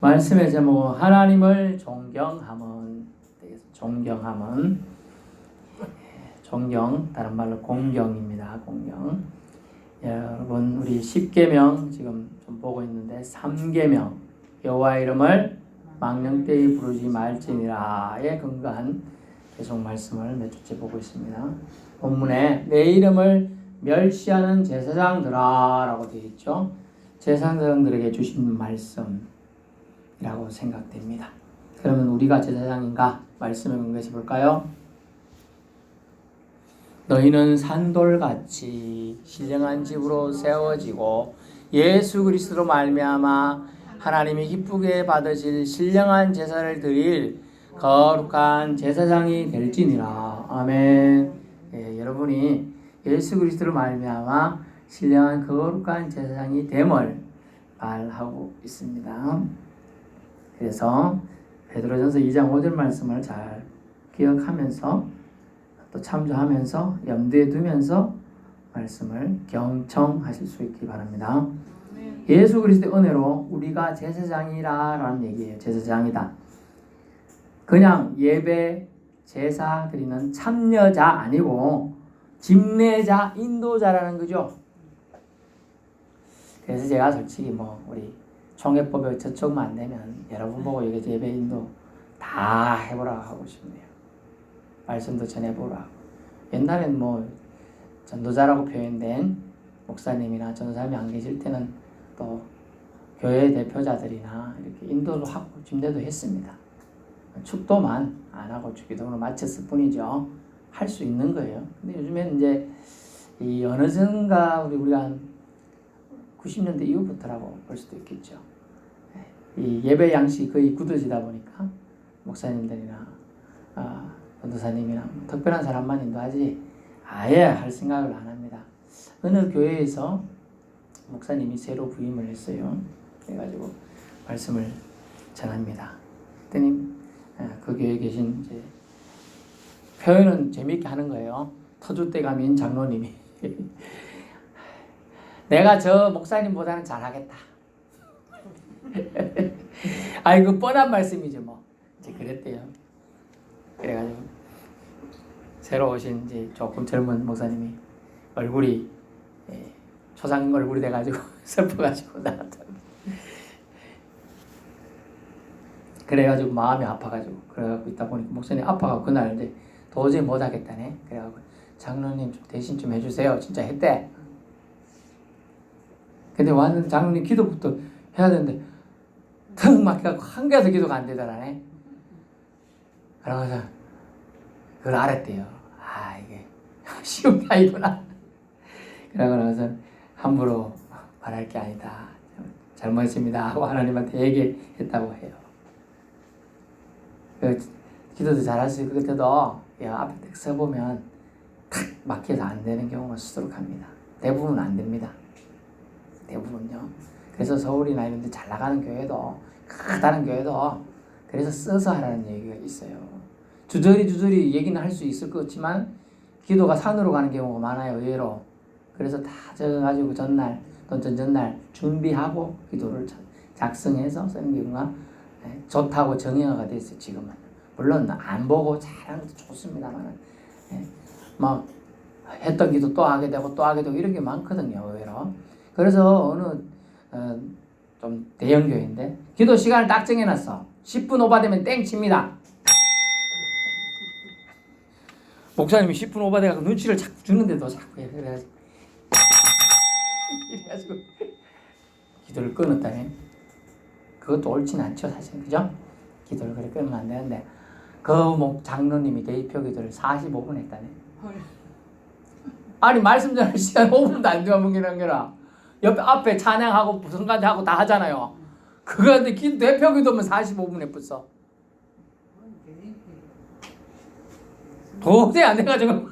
말씀의 제목 하나님을 존경함은 되겠습니다. 존경 다른 말로 공경입니다. 공경. 여러분 우리 10계명 지금 좀 보고 있는데 3계명 여호와 이름을 망령되이 부르지 말지니라에 근거한 계속 말씀을 몇 주째 보고 있습니다. 본문에 내 이름을 멸시하는 제사장들아 라고 되어 있죠. 제사장들에게 주신 말씀 이라고 생각됩니다. 그러면 우리가 제사장인가? 말씀을 공개해 볼까요? 너희는 산돌같이 신령한 집으로 세워지고 예수 그리스도로 말미암아 하나님이 기쁘게 받으실 신령한 제사를 드릴 거룩한 제사장이 될지니라. 아멘. 여러분이 예수 그리스도로 말미암아 신령한 거룩한 제사장이 됨을 말하고 있습니다. 그래서 베드로전서 2장 5절 말씀을 잘 기억하면서 또 참조하면서 염두에 두면서 말씀을 경청하실 수 있기 바랍니다. 예수 그리스도의 은혜로 우리가 제사장이라는 얘기예요. 제사장이다. 그냥 예배, 제사 드리는 참여자 아니고 집례자, 인도자라는 거죠. 그래서 제가 솔직히 우리 총회법에 저쪽만 안 되면 여러분 보고 여기 예배 인도 다 해보라고 하고 싶네요. 말씀도 전해보라고. 옛날엔 전도자라고 표현된 목사님이나 전도사님이 안 계실 때는 또 교회 대표자들이나 이렇게 인도도 하고 집례도 했습니다. 축도만 안 하고 주기도문을 마쳤을 뿐이죠. 할 수 있는 거예요. 근데 요즘에는 이제 이 어느 정가 우리가 한 90년대 이후부터라고 볼 수도 있겠죠. 이 예배 양식이 거의 굳어지다 보니까 목사님들이나 전도사님이나 특별한 사람만 인도하지 아예 할 생각을 안 합니다. 어느 교회에서 목사님이 새로 부임을 했어요. 그래가지고 말씀을 전합니다. 그랬더니 그 교회에 계신 이제 표현은 재미있게 하는 거예요. 터줏대감인 장로님이 내가 저 목사님보다는 잘하겠다. 아이고 뻔한 말씀이죠 이제 그랬대요. 그래가지고 새로 오신 이제 조금 젊은 목사님이 얼굴이 초상 얼굴이 돼가지고 슬퍼가지고 나왔다. 그래가지고 마음이 아파가지고 그래갖고 있다 보니까 목사님 아파가 그날 이제 도저히 못하겠다네. 그래갖고 장로님 좀 대신 좀 해주세요. 진짜 했대. 근데 왔는데 장로님 기도부터 해야 되는데 턱 막혀갖고 한 개도 기도가 안 되더라네. 그러면서 그걸 알았대요. 이게 쉬운 게 아니구나. 그러고 나서 함부로 말할 게 아니다. 잘못했습니다 하고 하나님한테 얘기했다고 해요. 기도도 잘할 수 있고 그때도 앞에 딱 서보면 탁 막혀서 안 되는 경우가 수두룩합니다. 대부분 안 됩니다. 대부분요. 그래서 서울이나 이런 데 잘 나가는 교회도 크다는 교회도 그래서 써서 하라는 얘기가 있어요. 주저리 얘기는 할 수 있을 것 같지만 기도가 산으로 가는 경우가 많아요. 의외로. 그래서 다 적어가지고 전날 또는 전전날 준비하고 기도를 작성해서 쓰는 경우가 좋다고 정형화가 됐어요. 지금은. 물론 안 보고 잘하는 것도 좋습니다만 했던 기도 또 하게 되고 또 하게 되고 이런 게 많거든요. 의외로. 그래서 어느 좀 대형 교회인데 기도 시간을 딱 정해놨어. 10분 오바되면 땡 칩니다. 목사님이 10분 오바돼가지고 눈치를 자꾸 주는데도 자꾸 해. 이래가지고 기도를 끊었다네. 그것도 옳진 않죠 사실. 그죠? 기도를 그렇게 끊으면 안 되는데 그 장로님이 대표 기도를 45분 했다네. 아니 말씀 전할 시간 5분도 안 되는 게라 옆에 앞에 찬양하고 성가대하고 다 하잖아요. 그런데 대표 기도면 45분 했었어. 도저히 안 돼가지고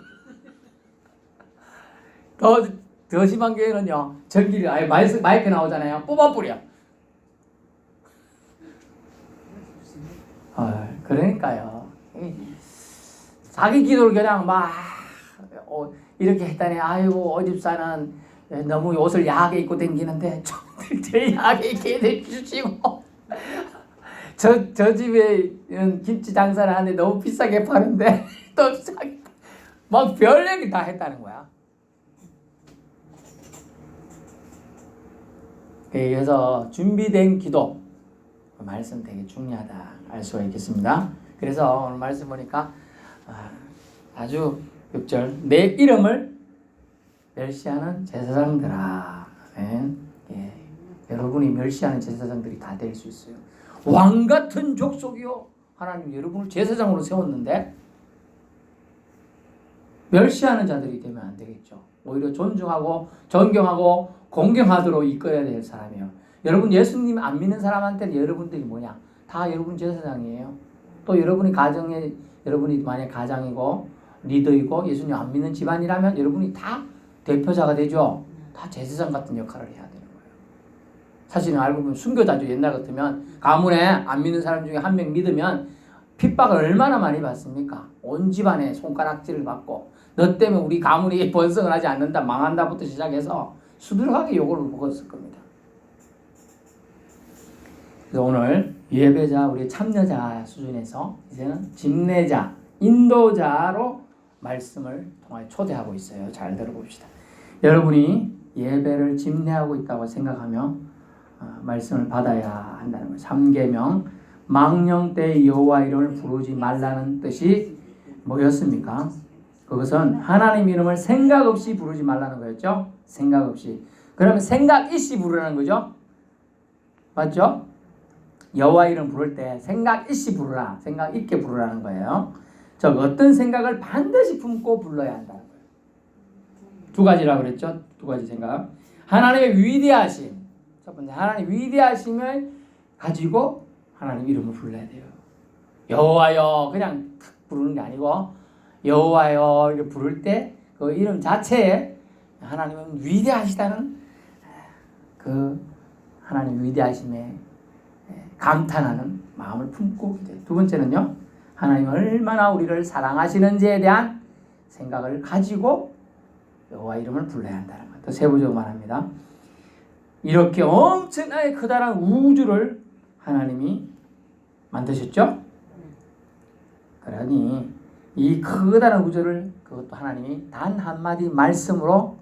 더 심한 교회는요 전기를 아예 마이크 나오잖아요. 뽑아버려. 그러니까요. 자기 기도를 그냥 이렇게 했다니 아이고 오집사는 너무 옷을 야하게 입고 다니는데 좀 제 야하게 입게 해주시고 저 집에 김치 장사를 하는데 너무 비싸게 파는데 또 싸게 막 별 얘기 다 했다는 거야. 그래서 준비된 기도 말씀 되게 중요하다 알 수가 있겠습니다. 그래서 오늘 말씀 보니까 아주 6절 내 이름을 멸시하는 제사장들아. 예. 여러분이 멸시하는 제사장들이 다 될 수 있어요. 왕 같은 족속이요. 하나님 여러분을 제사장으로 세웠는데 멸시하는 자들이 되면 안 되겠죠. 오히려 존중하고 존경하고 공경하도록 이끌어야 될 사람이에요. 여러분 예수님 안 믿는 사람한테는 여러분들이 뭐냐? 다 여러분 제사장이에요. 또 여러분이 가정에 여러분이 만약 가장이고 리더이고 예수님 안 믿는 집안이라면 여러분이 다 대표자가 되죠. 다 제사장 같은 역할을 해야 되는 거예요. 사실은 알고 보면 순교자죠. 옛날 같으면 가문에 안 믿는 사람 중에 한 명 믿으면 핍박을 얼마나 많이 받습니까? 온 집안에 손가락질을 받고 너 때문에 우리 가문이 번성을 하지 않는다 망한다부터 시작해서 수두룩하게 욕을 먹었을 겁니다. 그래서 오늘 예배자 우리 참여자 수준에서 이제는 집례자 인도자로 말씀을 통하여 초대하고 있어요. 잘 들어봅시다. 여러분이 예배를 집례하고 있다고 생각하며 말씀을 받아야 한다는 거예요. 3계명 망령 때 여호와 이름을 부르지 말라는 뜻이 뭐였습니까? 그것은 하나님 이름을 생각 없이 부르지 말라는 거였죠. 생각 없이. 그러면 생각 있이 부르라는 거죠. 맞죠? 여호와 이름 부를 때 생각 있이 부르라. 생각 있게 부르라는 거예요. 즉 어떤 생각을 반드시 품고 불러야 한다는 거예요. 두 가지라고 그랬죠. 두 가지 생각. 하나님의 위대하심. 첫 번째 하나님 위대하심을 가지고 하나님 이름을 불러야 돼요. 여호와여 그냥 탁 부르는 게 아니고 여호와여 이렇게 부를 때 그 이름 자체에 하나님은 위대하시다는 그 하나님 위대하심에 감탄하는 마음을 품고 기도해요. 두 번째는요. 하나님 얼마나 우리를 사랑하시는지에 대한 생각을 가지고 여호와 이름을 불러야 한다는 것. 더 세부적으로 말합니다. 이렇게 엄청나게 커다란 우주를 하나님이 만드셨죠? 그러니 이 커다란 우주를 그것도 하나님이 단 한마디 말씀으로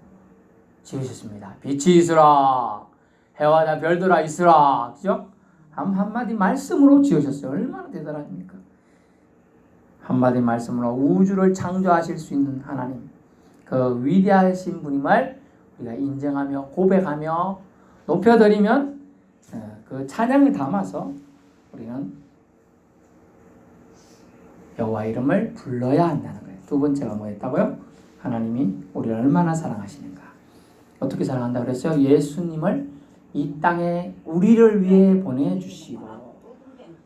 지으셨습니다. 빛이 있으라 해와 별들아 있으라. 그죠? 한마디 말씀으로 지으셨어요. 얼마나 대단합니까? 한마디 말씀으로 우주를 창조하실 수 있는 하나님 그 위대하신 분임을 우리가 인정하며 고백하며 높여드리면 그 찬양을 담아서 우리는 여호와 이름을 불러야 한다는 거예요. 두 번째가 뭐였다고요? 하나님이 우리를 얼마나 사랑하시는가. 어떻게 사랑한다 그랬어요? 예수님을 이 땅에 우리를 위해 보내주시고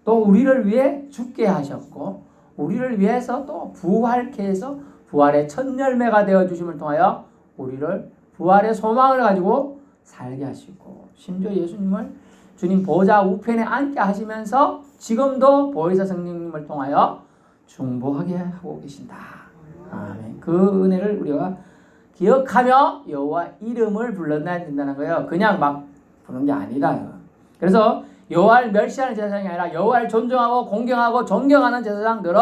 또 우리를 위해 죽게 하셨고 우리를 위해서 또 부활케 해서 부활의 첫 열매가 되어주심을 통하여 우리를 부활의 소망을 가지고 살게 하시고 심지어 예수님을 주님 보좌 우편에 앉게 하시면서 지금도 보혜사 성령님을 통하여 중보하게 하고 계신다. 아멘. 그 은혜를 우리가 기억하며 여호와 이름을 불러야 된다는 거예요. 그냥 막 부르는 게 아니다. 그래서 여호와를 멸시하는 제사장이 아니라 여호와를 존중하고 공경하고 존경하는 제사장들은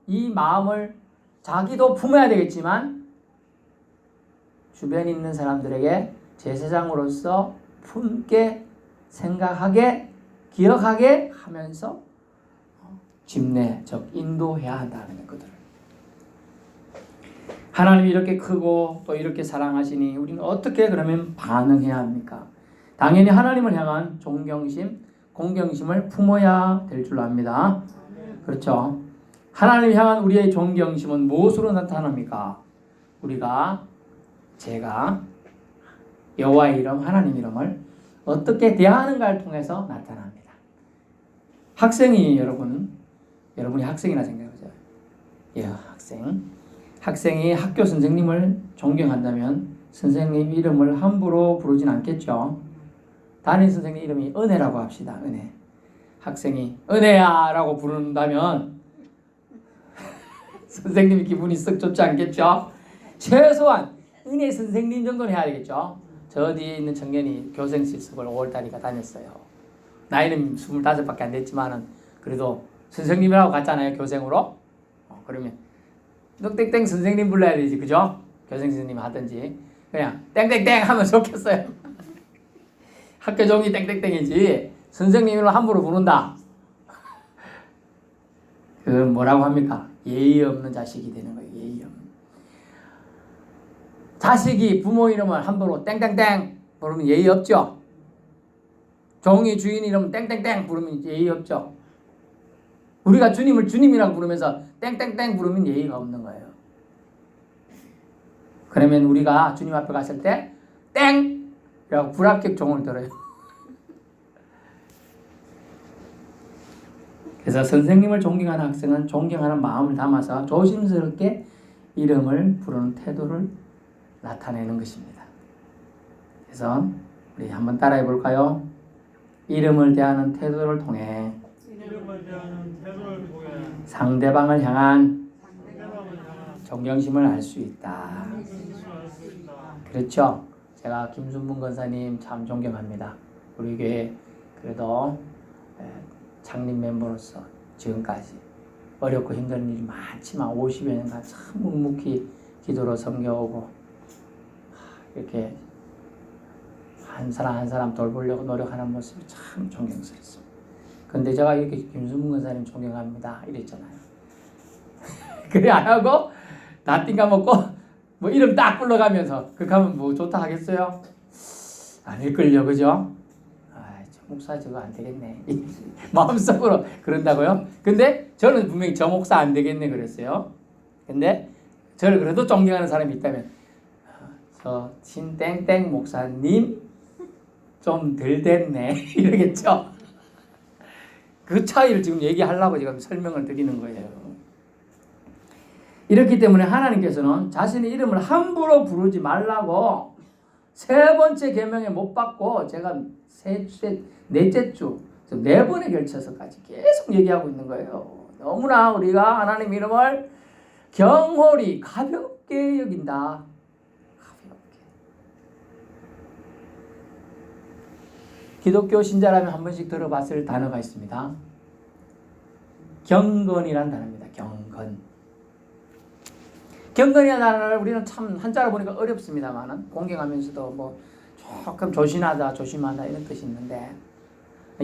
이 마음을 자기도 품어야 되겠지만 주변에 있는 사람들에게 제사장으로서 품게 생각하게 기억하게 하면서 집례 즉 인도해야 한다는 것들을 하나님이 이렇게 크고 또 이렇게 사랑하시니 우리는 어떻게 그러면 반응해야 합니까? 당연히 하나님을 향한 존경심, 공경심을 품어야 될 줄 압니다. 그렇죠? 하나님을 향한 우리의 존경심은 무엇으로 나타납니까? 제가 여호와의 이름, 하나님 이름을 어떻게 대하는가를 통해서 나타납니다. 여러분이 학생이라 생각해보세요. 학생이 학교 선생님을 존경한다면 선생님 이름을 함부로 부르진 않겠죠. 담임 선생님 이름이 은혜라고 합시다. 은혜. 학생이 은혜야 라고 부른다면 선생님이 기분이 썩 좋지 않겠죠. 최소한 은혜 선생님 정도는 해야 되겠죠. 저 뒤에 있는 청년이 교생 실습을 5월달이가 다녔어요. 나이는 25밖에 안 됐지만은 그래도 선생님이라고 갔잖아요. 교생으로. 그러면 땡땡 선생님 불러야 되지. 그죠? 교생 선생님 하든지 그냥 땡땡땡 하면 좋겠어요. 학교 종이 땡땡땡이지 선생님으로 함부로 부른다. 그건 뭐라고 합니까? 예의 없는 자식이 되는 거예요. 예의 없는. 자식이 부모 이름을 함부로 땡땡땡 부르면 예의 없죠. 종이 주인 이름 땡땡땡 부르면 예의 없죠. 우리가 주님을 주님이라고 부르면서 땡땡땡 부르면 예의가 없는 거예요. 그러면 우리가 주님 앞에 갔을 때 땡! 이라고 불합격 종을 들어요. 그래서 선생님을 존경하는 학생은 존경하는 마음을 담아서 조심스럽게 이름을 부르는 태도를 나타내는 것입니다. 그래서 우리 한번 따라해 볼까요? 이름을 대하는 태도를 통해 상대방을 향한 존경심을 알 수 있다. 그렇죠? 제가 김순문 권사님 참 존경합니다. 우리 교회 그래도 창립 멤버로서 지금까지 어렵고 힘든 일이 많지만 50여 년간 참 묵묵히 기도로 섬겨오고 이렇게 한 사람 한 사람 돌보려고 노력하는 모습이 참 존경스럽습니다. 근데 제가 이렇게 김순문 권사님 존경합니다 이랬잖아요. 그래 안 하고 나띵 까먹고 뭐 이름 딱 불러가면서 그렇게 하면 뭐 좋다 하겠어요? 아닐걸요, 그죠? 목사 저거 안 되겠네. 마음속으로 그런다고요? 근데 저는 분명히 저 목사 안 되겠네 그랬어요. 근데 저를 그래도 존경하는 사람이 있다면 저 신땡땡 목사님 좀 덜 됐네 이러겠죠. 그 차이를 지금 얘기하려고 지금 설명을 드리는 거예요. 이렇기 때문에 하나님께서는 자신의 이름을 함부로 부르지 말라고 세 번째 계명에 못 받고 제가 넷째 주, 네 번에 걸쳐서까지 계속 얘기하고 있는 거예요. 너무나 우리가 하나님 이름을 경홀히 가볍게 여긴다. 가볍게. 기독교 신자라면 한 번씩 들어봤을 단어가 있습니다. 경건이라는 단어입니다. 경건. 경건이라는 단어를 우리는 참 한자로 보니까 어렵습니다만은 공경하면서도 뭐 조금 조심하다, 조심하다 이런 뜻이 있는데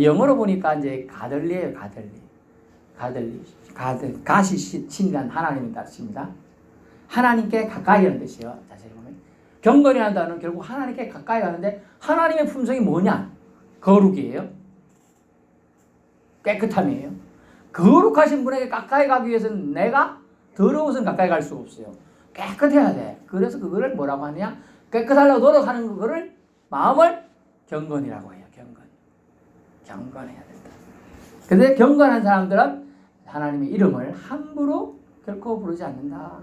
영어로 보니까 이제 가들리예요. 가시 친한 하나님의 뜻입니다. 하나님께 가까이 하는 뜻이에요. 자세히 보면 경건이라는 단어는 결국 하나님께 가까이 가는데 하나님의 품성이 뭐냐? 거룩이에요. 깨끗함이에요. 거룩하신 분에게 가까이 가기 위해서는 내가 더러워서는 가까이 갈 수가 없어요. 깨끗해야 돼. 그래서 그거를 뭐라고 하느냐? 깨끗하려고 노력하는 그거를 마음을 경건이라고 해요. 경건해야 된다. 근데 경건한 사람들은 하나님의 이름을 함부로 결코 부르지 않는다.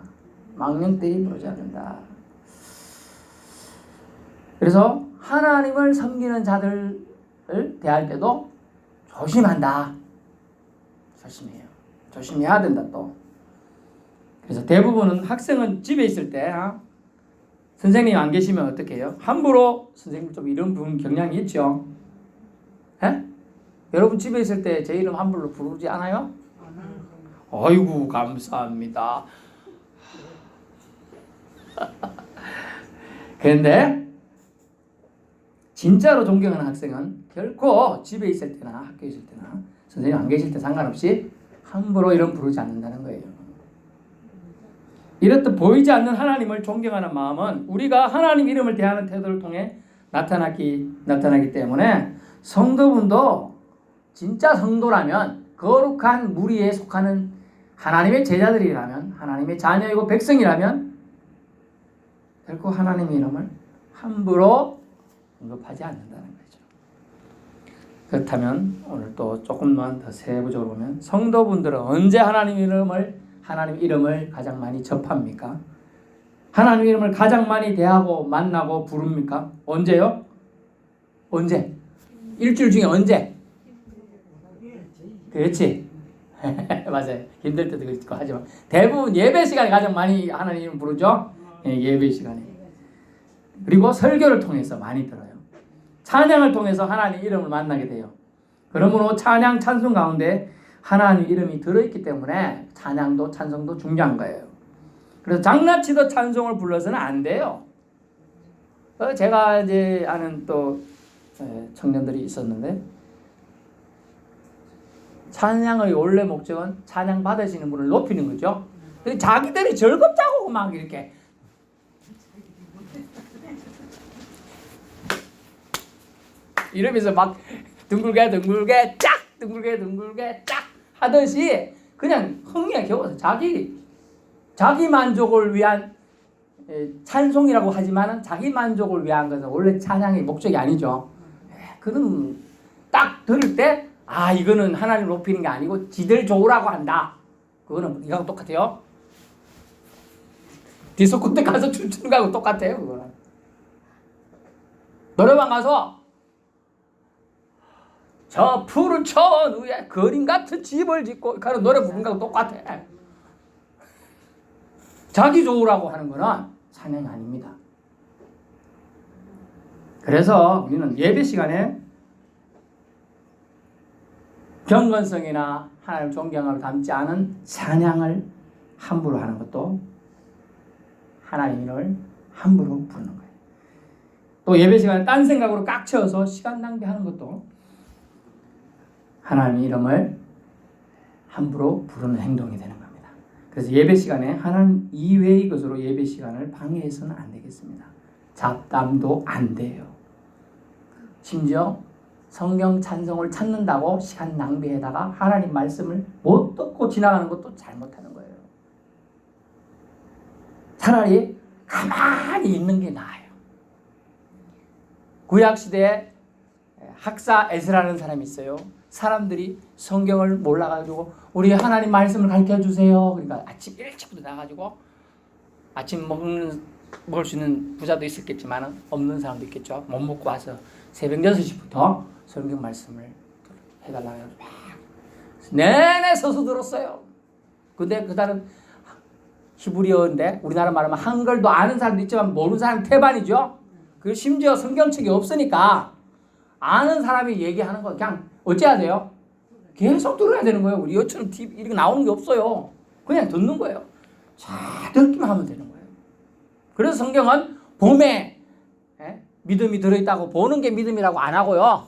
망령되이 부르지 않는다. 그래서 하나님을 섬기는 자들을 대할 때도 조심한다. 조심해요. 조심해야 된다 또. 그래서 대부분은 학생은 집에 있을 때 선생님이 안 계시면 어떻게 해요? 함부로 선생님 좀 이름 부르는 경향이 있죠. 에? 여러분 집에 있을 때 제 이름 함부로 부르지 않아요? 아이고 감사합니다. 그런데 진짜로 존경하는 학생은 결코 집에 있을 때나 학교에 있을 때나 선생님 안 계실 때 상관없이 함부로 이름 부르지 않는다는 거예요. 이렇듯 보이지 않는 하나님을 존경하는 마음은 우리가 하나님 이름을 대하는 태도를 통해 나타나기 때문에 성도분도 진짜 성도라면 거룩한 무리에 속하는 하나님의 제자들이라면 하나님의 자녀이고 백성이라면 결코 하나님의 이름을 함부로 언급하지 않는다는 거죠. 그렇다면 오늘 또 조금만 더 세부적으로 보면 성도분들은 언제 하나님 이름을 가장 많이 접합니까? 하나님 이름을 가장 많이 대하고 만나고 부릅니까? 언제요? 언제? 일주일 중에 언제? 그렇지. 맞아요. 힘들 때도 그렇고 하지만 대부분 예배 시간에 가장 많이 하나님 이름 부르죠. 예배 시간에. 그리고 설교를 통해서 많이 들어요. 찬양을 통해서 하나님 이름을 만나게 돼요. 그러므로 찬양 찬송 가운데 하나님 이름이 들어있기 때문에 찬양도 찬송도 중요한 거예요. 그래서 장난치듯 찬송을 불러서는 안 돼요. 제가 이제 아는 또 청년들이 있었는데, 찬양의 원래 목적은 찬양 받으시는 분을 높이는 거죠. 자기들이 즐겁자고 막 이렇게 이러면서 막 둥글게 짝 둥글게 짝 하듯이 그냥 흥에 겨워서 자기 만족을 위한 찬송이라고 하지만은 자기 만족을 위한 것은 원래 찬양의 목적이 아니죠. 그럼 딱 들을 때 이거는 하나님 높이는 게 아니고 지들 좋으라고 한다. 그거는 이거하고 똑같아요. 디스코테 가서 춤추는 거하고 똑같아요. 그거는 노래방 가서 저 푸른 천 위에 그림 같은 집을 짓고 가는 노래 부르는 거하고 똑같아. 자기 좋으라고 하는 거는 찬양이 아닙니다. 그래서 우리는 예배 시간에 경건성이나 하나님 존경을 담지 않은 찬양을 함부로 하는 것도 하나님을 함부로 부르는 거예요. 또 예배 시간에 딴 생각으로 꽉 채워서 시간 낭비하는 것도 하나님 이름을 함부로 부르는 행동이 되는 겁니다. 그래서 예배 시간에 하나님 이외의 것으로 예배 시간을 방해해서는 안 되겠습니다. 잡담도 안 돼요. 심지어 성경 찬송을 찾는다고 시간 낭비에다가 하나님 말씀을 못 듣고 지나가는 것도 잘못하는 거예요. 차라리 가만히 있는 게 나아요. 구약시대에 학사 에스라는 사람이 있어요. 사람들이 성경을 몰라가지고 우리 하나님 말씀을 가르쳐주세요. 그러니까 아침 일찍부터 나가지고 아침 먹을 수 있는 부자도 있었겠지만 없는 사람도 있겠죠. 못 먹고 와서 새벽 6시부터 성경 말씀을 해달라고 해서 막 내내 서서 들었어요. 근데 그날은 히브리어인데 우리나라 말하면 한글도 아는 사람도 있지만 모르는 사람이 태반이죠. 그리고 심지어 성경책이 없으니까 아는 사람이 얘기하는 거 그냥 어째야 돼요? 계속 들어야 되는 거예요. 우리 여처럼 TV 이렇게 나오는 게 없어요. 그냥 듣는 거예요. 잘 듣기만 하면 되는 거예요. 그래서 성경은 봄에 믿음이 들어있다고 보는 게 믿음이라고 안 하고요.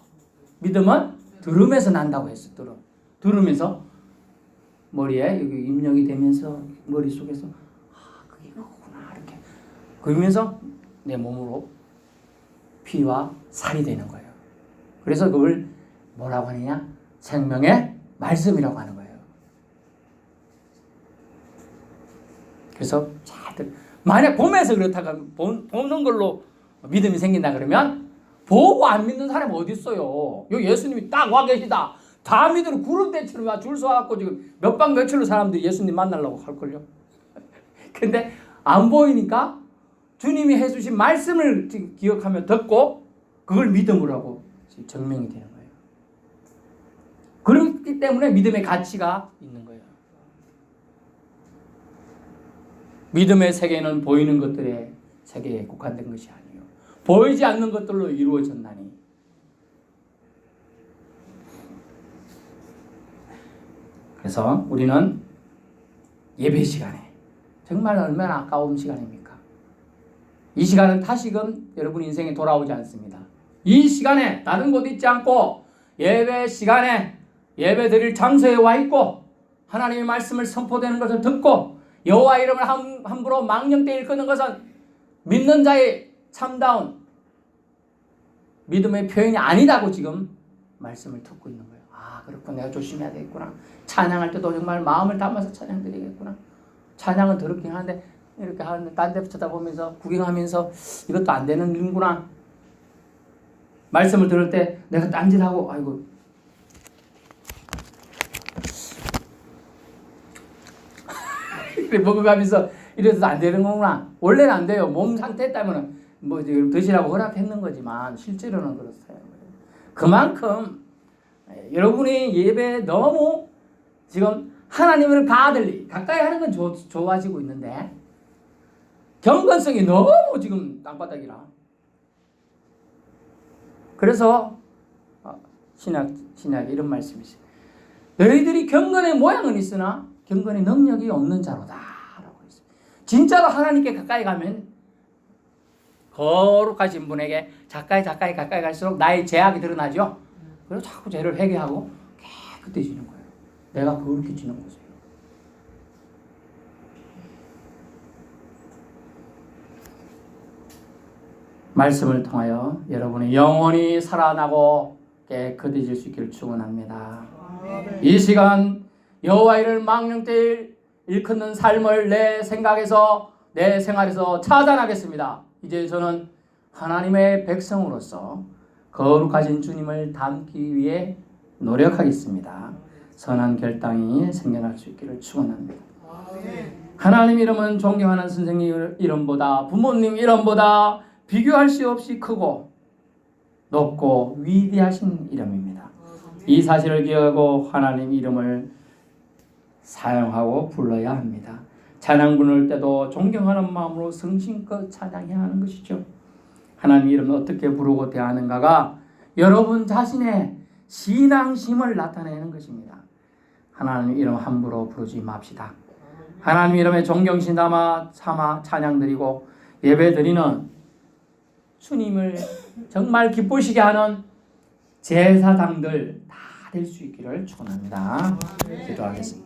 믿음은 들으면서 난다고 했어요. 들으면서 머리에 여기 입력이 되면서 머릿속에서 그게 그거구나 이렇게 그러면서 내 몸으로 피와 살이 되는 거예요. 그래서 그걸 뭐라고 하느냐? 생명의 말씀이라고 하는 거예요. 그래서 만약 봄에서 그렇다가 보는 걸로 믿음이 생긴다 그러면 보고 안 믿는 사람이 어디 있어요? 여기 예수님이 딱 와 계시다. 다 믿으러 구름대처럼 줄 서갖고 지금 몇 박 며칠로 사람들이 예수님 만나려고 할걸요. 근데 안 보이니까 주님이 해주신 말씀을 기억하며 듣고 그걸 믿음으로 하고 증명이 되는 거예요. 그렇기 때문에 믿음의 가치가 있는 거예요. 믿음의 세계는 보이는 것들의 세계에 국한된 것이 아니에요. 보이지 않는 것들로 이루어졌나니. 그래서 우리는 예배 시간에 정말 얼마나 아까운 시간입니까? 이 시간은 다시금 여러분 인생에 돌아오지 않습니다. 이 시간에 다른 곳 있지 않고 예배 시간에 예배 드릴 장소에 와 있고 하나님의 말씀을 선포되는 것을 듣고 여호와 이름을 함부로 망령되이 일컫는 것은 믿는 자의 참다운 믿음의 표현이 아니다고 지금 말씀을 듣고 있는 거예요. 그렇구나. 내가 조심해야 되겠구나. 찬양할 때도 정말 마음을 담아서 찬양 드리겠구나. 찬양은 더럽긴 하는데 이렇게 하는데 딴 데 쳐다보면서 구경하면서 이것도 안 되는 일이구나. 말씀을 들을 때 내가 딴짓하고 아이고 이렇게 먹어가면서 이래도 안 되는 거구나. 원래는 안 돼요. 몸 상태 때문에 뭐 드시라고 허락했는 거지만 실제로는 그렇어요. 그만큼 여러분이 예배에 너무 지금 하나님을 가까이 하는 건 좋아지고 있는데 경건성이 너무 지금 땅바닥이라. 그래서 신약에 이런 말씀이 있어요. 너희들이 경건의 모양은 있으나 경건의 능력이 없는 자로다 라고 했어요. 진짜로 하나님께 가까이 가면 거룩하신 분에게 가까이 갈수록 나의 죄악이 드러나죠. 그래서 자꾸 죄를 회개하고 깨끗해지는 거예요. 내가 거룩해지는 거죠. 말씀을 통하여 여러분의 영혼이 살아나고 깨끗해질 수 있기를 축원합니다. 이 시간 여호와 이를 망령되이 일컫는 삶을 내 생각에서 내 생활에서 차단하겠습니다. 이제 저는 하나님의 백성으로서 거룩하신 주님을 닮기 위해 노력하겠습니다. 선한 결단이 생겨날 수 있기를 축원합니다. 하나님 이름은 존경하는 선생님 이름보다 부모님 이름보다 비교할 수 없이 크고 높고 위대하신 이름입니다. 이 사실을 기억하고 하나님 이름을 사용하고 불러야 합니다. 찬양 부를 때도 존경하는 마음으로 성심껏 찬양해야 하는 것이죠. 하나님 이름을 어떻게 부르고 대하는가가 여러분 자신의 신앙심을 나타내는 것입니다. 하나님 이름 함부로 부르지 맙시다. 하나님 이름에 존경심 담아 찬양 드리고 예배 드리는 주님을 정말 기쁘시게 하는 제사장들 다 될 수 있기를 축원합니다. 기도하겠습니다.